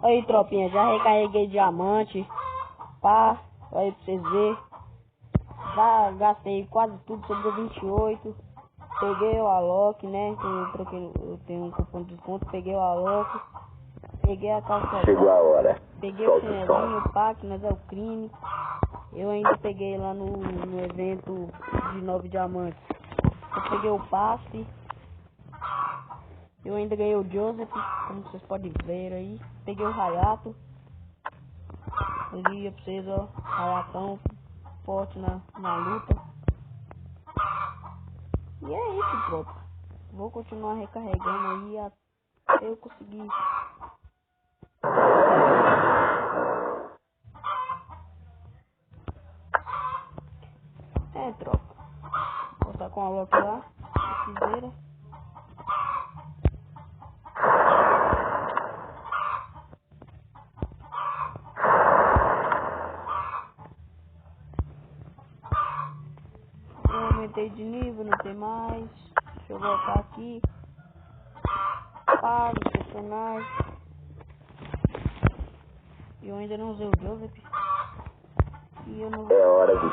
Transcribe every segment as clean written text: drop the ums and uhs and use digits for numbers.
Aí, tropinha, já recarreguei diamante. Pá, aí pra vocês verem. Já gastei quase tudo, sobrou 28. Peguei o Alok, né? Eu tenho um cupom de desconto. Peguei o Alok. Peguei a calça. Chegou a hora. Peguei o Solta o som. chinelinho, o pack, mas é o crime. Eu ainda peguei lá no evento de 9 diamantes. Eu peguei o passe. Eu ainda ganhei o Joseph, como vocês podem ver aí. Peguei o Hayato. Ali pra vocês, ó. Hayatão forte na luta. E é isso, tropa. Vou continuar recarregando aí até eu conseguir. É, tropa. Vou estar com a Loki lá. Piseira. Eu aumentei de nível, não tem mais. Deixa eu voltar aqui. Para o personagem. Eu ainda não usei o Joseph. E eu não. É hora do...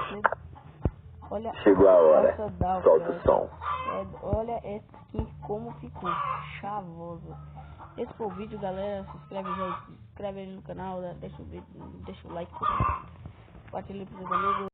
Olha, Chegou a hora. essa Dalf, Solta o som. olha essa skin como ficou chavosa. Esse foi o vídeo, galera. Se inscreve aí no canal, deixa o like, compartilha para os amigos.